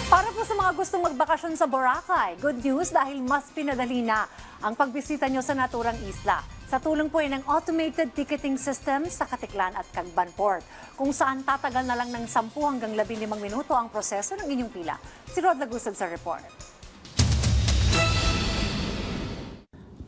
Para po sa mga gustong magbakasyon sa Boracay, good news dahil mas pinadali na ang pagbisita nyo sa naturang isla. Sa tulong po ng automated ticketing system sa Katiklan at Cagban Port, kung saan tatagal na lang ng 10 hanggang 15 minuto ang proseso ng inyong pila. Si Rod Lagusad sa report.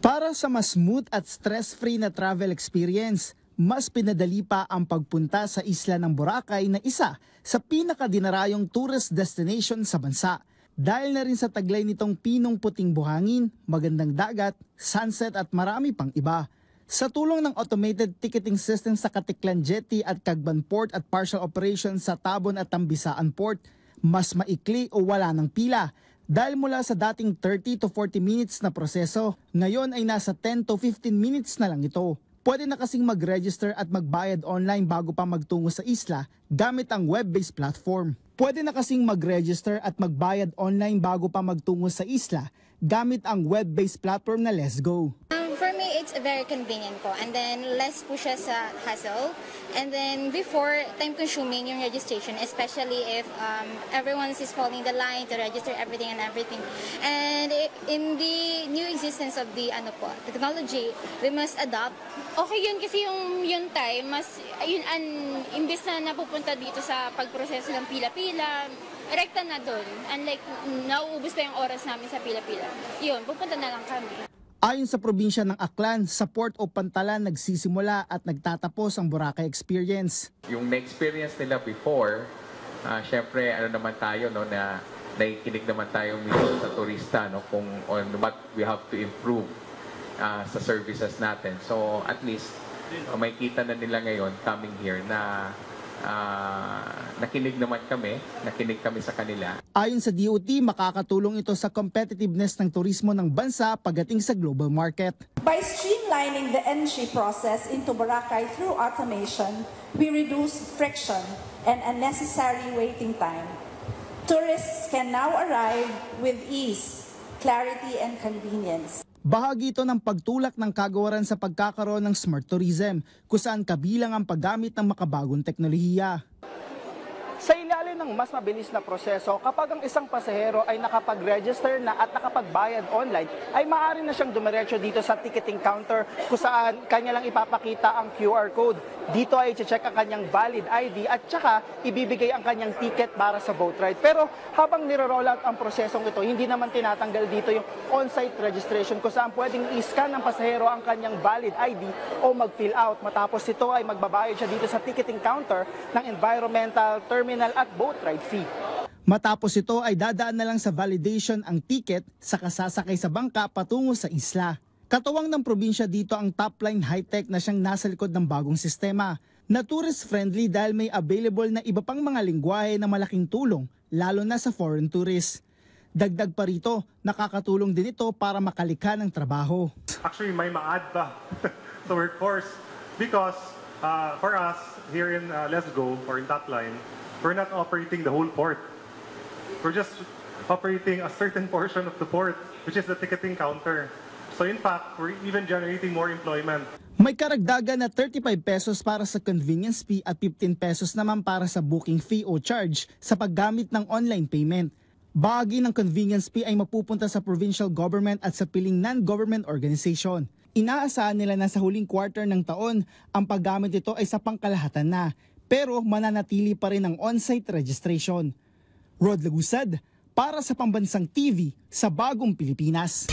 Para sa mas smooth at stress-free na travel experience, mas pinadali pa ang pagpunta sa isla ng Boracay na isa sa pinakadinarayong tourist destination sa bansa. Dahil na rin sa taglay nitong pinong puting buhangin, magandang dagat, sunset at marami pang iba. Sa tulong ng automated ticketing system sa Katiklan Jetty at Cagban Port at partial operation sa Tabon at Tambisaan Port, mas maikli o wala ng pila. Dahil mula sa dating 30 to 40 minutes na proseso, ngayon ay nasa 10 to 15 minutes na lang ito. Pwede na kasing mag-register at magbayad online bago pa magtungo sa isla gamit ang web-based platform. Pwede na kasing mag-register at magbayad online bago pa magtungo sa isla gamit ang web-based platform na Let's Go. For me, it's very convenient po. And then, less po siya sa hassle. And then, before, time-consuming yung registration, especially if everyone is following the line to register everything. And in the new existence of the technology, we must adopt. Okay yun kasi yung time, mas, imbes na napupunta dito sa pagproseso ng pila-pila, rekta na doon. Unlike, nauubos pa yung oras namin sa pila-pila. Yun, pupunta na lang kami. Ayon sa probinsya ng Aklan, sa Port o Pantalan nagsisimula at nagtatapos ang Boracay Experience. Yung na-experience nila before, syempre naman tayo na nakikinig naman tayo mismo sa turista kung on what we have to improve sa services natin. So at least may kita na nila ngayon coming here na nakinig kami sa kanila. Ayon sa DOT, makakatulong ito sa competitiveness ng turismo ng bansa pagdating sa global market. By streamlining the entry process into Boracay through automation, we reduce friction and unnecessary waiting time. Tourists can now arrive with ease, clarity, and convenience. Bahagi ito ng pagtulak ng kagawaran sa pagkakaroon ng smart tourism, kung saan kabilang ang paggamit ng makabagong teknolohiya. Sa ilalim ng mas mabilis na proseso, kapag ang isang pasahero ay nakapag-register na at nakapagbayad online, ay maaari na siyang dumiretso dito sa ticketing counter kung saan kanya lang ipapakita ang QR code. Dito ay i-check ang kanyang valid ID at saka ibibigay ang kanyang ticket para sa boat ride. Pero habang niro-roll out ang prosesong ito, hindi naman tinatanggal dito yung on-site registration kung saan pwedeng i-scan ng pasahero ang kanyang valid ID o mag-fill out. Matapos ito ay magbabayad siya dito sa ticketing counter ng environmental, terminal at boat ride fee. Matapos ito ay dadaan na lang sa validation ang ticket sa kasasakay sa bangka patungo sa isla. Katuwang ng probinsya dito ang Topline High-Tech na siyang nasa likod ng bagong sistema na tourist-friendly dahil may available na iba pang mga lingwahe na malaking tulong lalo na sa foreign tourists. Dagdag pa rito, nakakatulong din ito para makalikha ng trabaho. Actually, may ma-add pa sa workforce because for us here in Let's Go or in Topline, we're not operating the whole port. We're just operating a certain portion of the port, which is the ticketing counter. So in fact, we're even generating more employment. May karagdagan na 35 pesos para sa convenience fee at 15 pesos naman para sa booking fee o charge sa paggamit ng online payment. Bahagi ng convenience fee ay mapupunta sa provincial government at sa piling non-government organization. Inaasahan nila na sa huling quarter ng taon, ang paggamit ito ay sa pangkalahatan na, pero mananatili pa rin ang on-site registration. Rod Lagusad, para sa Pambansang TV sa Bagong Pilipinas.